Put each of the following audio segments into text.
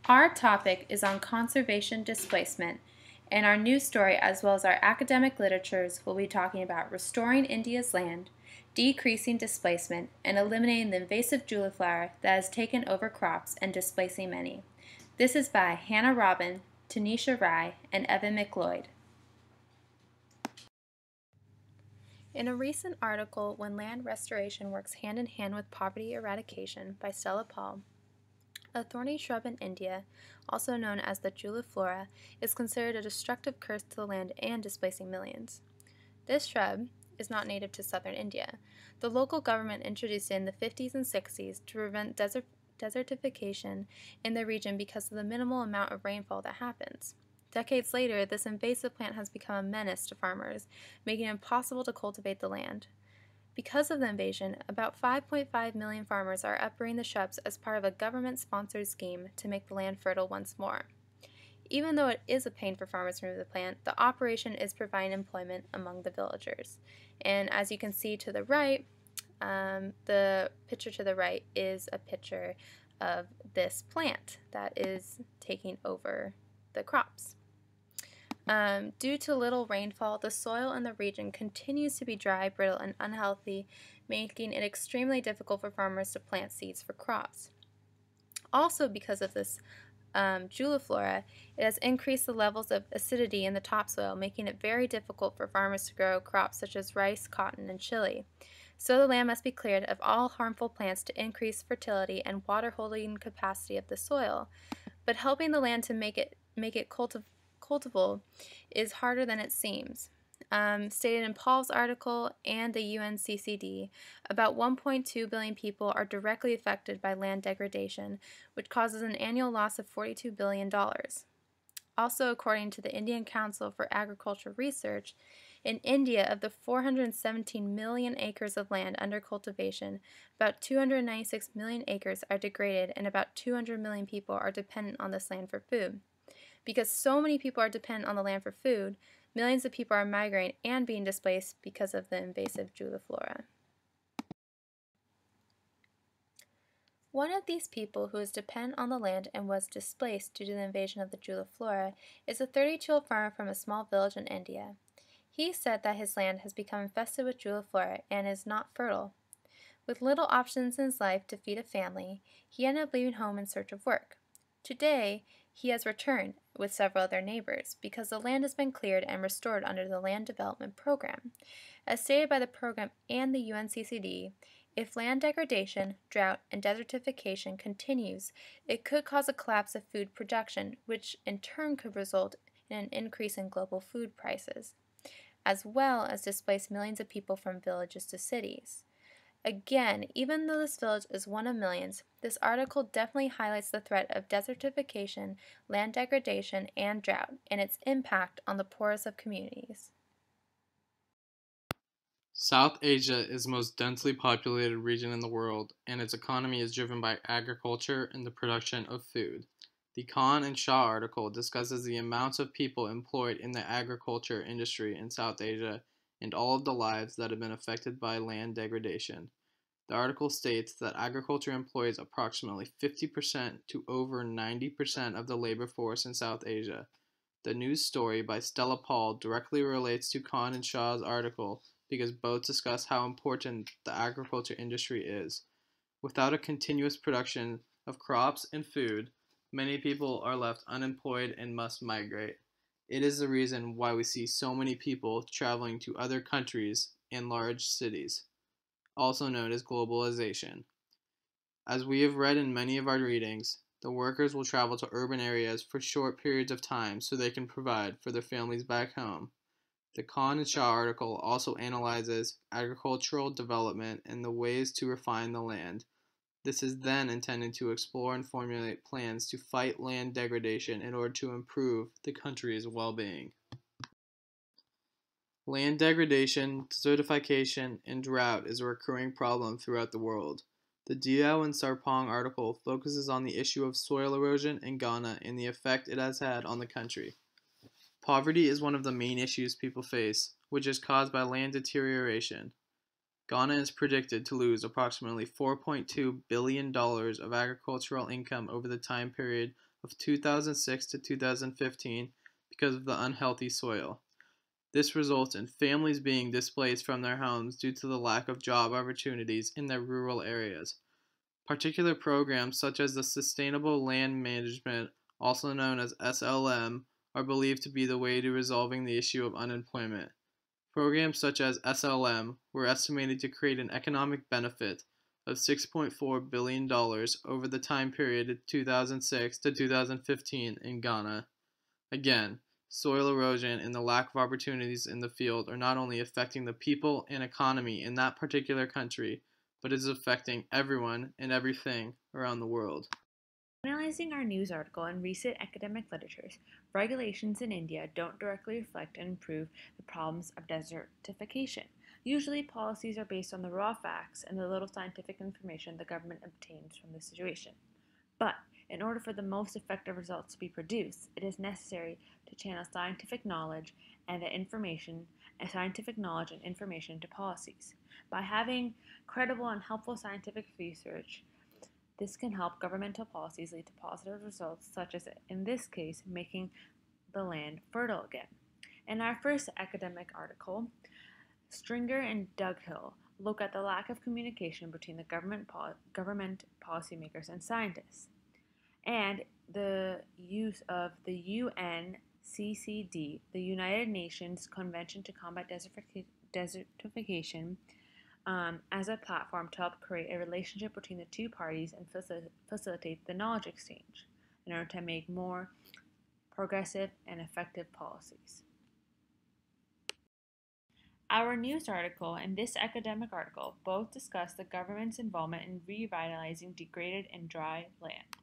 Our topic is on conservation displacement, and our news story as well as our academic literatures will be talking about restoring India's land, decreasing displacement, and eliminating the invasive juliflora that has taken over crops and displacing many. This is by Hannah Robin, Tanisha Rai, and Evan McLeod. In a recent article, When Land Restoration Works Hand in Hand with Poverty Eradication by Stella Paul, a thorny shrub in India, also known as the juliflora, is considered a destructive curse to the land and displacing millions. This shrub is not native to southern India. The local government introduced it in the 50s and 60s to prevent desertification in the region because of the minimal amount of rainfall that happens. Decades later, this invasive plant has become a menace to farmers, making it impossible to cultivate the land. Because of the invasion, about 5.5 million farmers are uprooting the shrubs as part of a government-sponsored scheme to make the land fertile once more. Even though it is a pain for farmers to remove the plant, the operation is providing employment among the villagers. And as you can see to the right, the picture to the right is a picture of this plant that is taking over the crops. Due to little rainfall, the soil in the region continues to be dry, brittle, and unhealthy, making it extremely difficult for farmers to plant seeds for crops. Also, because of this juliflora, it has increased the levels of acidity in the topsoil, making it very difficult for farmers to grow crops such as rice, cotton, and chili. So the land must be cleared of all harmful plants to increase fertility and water-holding capacity of the soil. But helping the land to make it cultivable is harder than it seems. Stated in Paul's article and the UNCCD, about 1.2 billion people are directly affected by land degradation, which causes an annual loss of $42 billion. Also, according to the Indian Council for Agricultural Research, in India, of the 417 million acres of land under cultivation, about 296 million acres are degraded and about 200 million people are dependent on this land for food. Because so many people are dependent on the land for food, millions of people are migrating and being displaced because of the invasive juliflora. One of these people who is dependent on the land and was displaced due to the invasion of the juliflora is a 32-year-old farmer from a small village in India. He said that his land has become infested with juliflora and is not fertile. With little options in his life to feed a family, he ended up leaving home in search of work. Today, he has returned with several other neighbors because the land has been cleared and restored under the Land Development Program. As stated by the program and the UNCCD, if land degradation, drought, and desertification continues, it could cause a collapse of food production, which in turn could result in an increase in global food prices, as well as displace millions of people from villages to cities. Again, even though this village is one of millions, this article definitely highlights the threat of desertification, land degradation, and drought, and its impact on the poorest of communities. South Asia is the most densely populated region in the world, and its economy is driven by agriculture and the production of food. The Khan and Shah article discusses the amounts of people employed in the agriculture industry in South Asia and all of the lives that have been affected by land degradation. The article states that agriculture employs approximately 50% to over 90% of the labor force in South Asia. The news story by Stella Paul directly relates to Khan and Shah's article because both discuss how important the agriculture industry is. Without a continuous production of crops and food, many people are left unemployed and must migrate. It is the reason why we see so many people traveling to other countries and large cities, also known as globalization. As we have read in many of our readings, the workers will travel to urban areas for short periods of time so they can provide for their families back home. The Khan and Shah article also analyzes agricultural development and the ways to refine the land. This is then intended to explore and formulate plans to fight land degradation in order to improve the country's well-being. Land degradation, desertification, and drought is a recurring problem throughout the world. The Diao and Sarpong article focuses on the issue of soil erosion in Ghana and the effect it has had on the country. Poverty is one of the main issues people face, which is caused by land deterioration. Ghana is predicted to lose approximately $4.2 billion of agricultural income over the time period of 2006 to 2015 because of the unhealthy soil. This results in families being displaced from their homes due to the lack of job opportunities in their rural areas. Particular programs such as the Sustainable Land Management, also known as SLM, are believed to be the way to resolving the issue of unemployment. Programs such as SLM were estimated to create an economic benefit of $6.4 billion over the time period of 2006 to 2015 in Ghana. Again, soil erosion and the lack of opportunities in the field are not only affecting the people and economy in that particular country, but is affecting everyone and everything around the world. Analyzing our news article and recent academic literatures, regulations in India don't directly reflect and improve the problems of desertification. Usually, policies are based on the raw facts and the little scientific information the government obtains from the situation. But in order for the most effective results to be produced, it is necessary to channel scientific knowledge and information to policies. By having credible and helpful scientific research, this can help governmental policies lead to positive results, such as, in this case, making the land fertile again. In our first academic article, Stringer and Dughill look at the lack of communication between the government policymakers and scientists, and the use of the UNCCD, the United Nations Convention to Combat Desertification, as a platform to help create a relationship between the two parties and facilitate the knowledge exchange in order to make more progressive and effective policies. Our news article and this academic article both discuss the government's involvement in revitalizing degraded and dry land.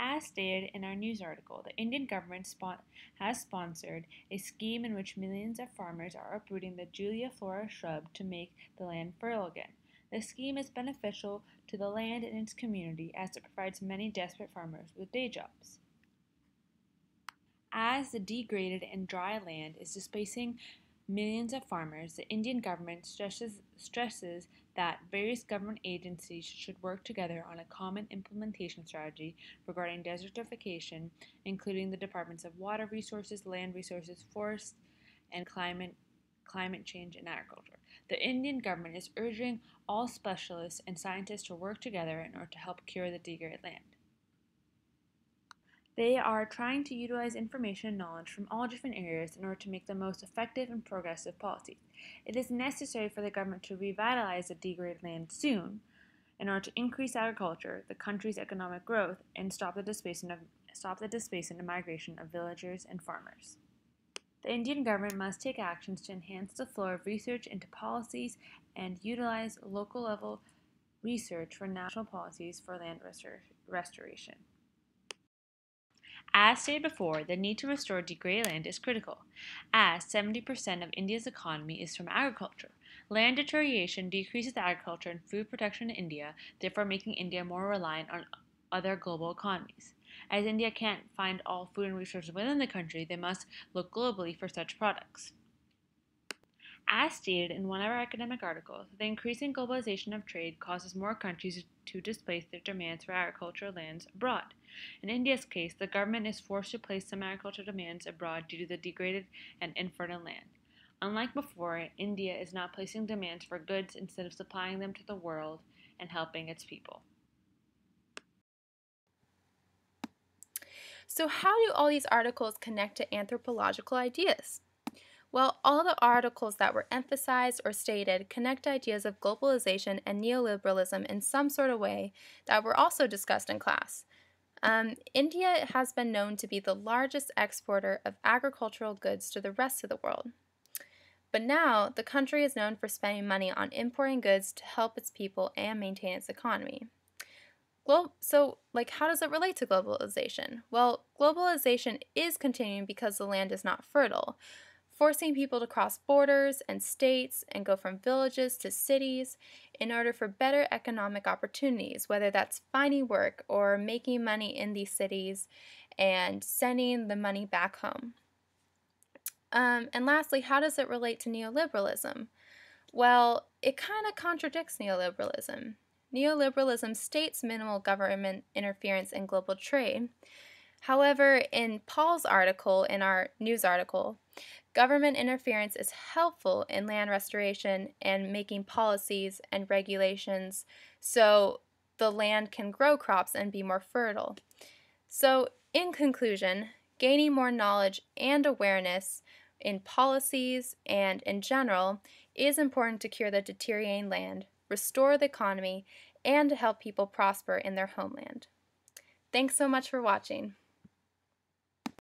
As stated in our news article, the Indian government has sponsored a scheme in which millions of farmers are uprooting the juliflora shrub to make the land fertile again. The scheme is beneficial to the land and its community as it provides many desperate farmers with day jobs. As the degraded and dry land is displacing millions of farmers, the Indian government stresses that various government agencies should work together on a common implementation strategy regarding desertification, including the Departments of Water Resources, Land Resources, Forests, and Climate Change and Agriculture. The Indian government is urging all specialists and scientists to work together in order to help cure the degraded land. They are trying to utilize information and knowledge from all different areas in order to make the most effective and progressive policies. It is necessary for the government to revitalize the degraded land soon in order to increase agriculture, the country's economic growth, and stop the displacement and migration of villagers and farmers. The Indian government must take actions to enhance the flow of research into policies and utilize local-level research for national policies for land restoration. As stated before, the need to restore degraded land is critical, as 70% of India's economy is from agriculture. Land deterioration decreases agriculture and food production in India, therefore making India more reliant on other global economies. As India can't find all food and resources within the country, they must look globally for such products. As stated in one of our academic articles, the increasing globalization of trade causes more countries to displace their demands for agricultural lands abroad. In India's case, the government is forced to place some agricultural demands abroad due to the degraded and infertile land. Unlike before, India is now placing demands for goods instead of supplying them to the world and helping its people. So, how do all these articles connect to anthropological ideas? Well, all the articles that were emphasized or stated connect ideas of globalization and neoliberalism in some sort of way that were also discussed in class. India has been known to be the largest exporter of agricultural goods to the rest of the world. But now, the country is known for spending money on importing goods to help its people and maintain its economy. So, how does it relate to globalization? Well, globalization is continuing because the land is not fertile, forcing people to cross borders and states and go from villages to cities in order for better economic opportunities, whether that's finding work or making money in these cities and sending the money back home. And lastly, how does it relate to neoliberalism? Well, it kind of contradicts neoliberalism. Neoliberalism states minimal government interference in global trade, However, in Paul's article, in our news article, government interference is helpful in land restoration and making policies and regulations so the land can grow crops and be more fertile. So, in conclusion, gaining more knowledge and awareness in policies and in general is important to cure the deteriorating land, restore the economy, and to help people prosper in their homeland. Thanks so much for watching.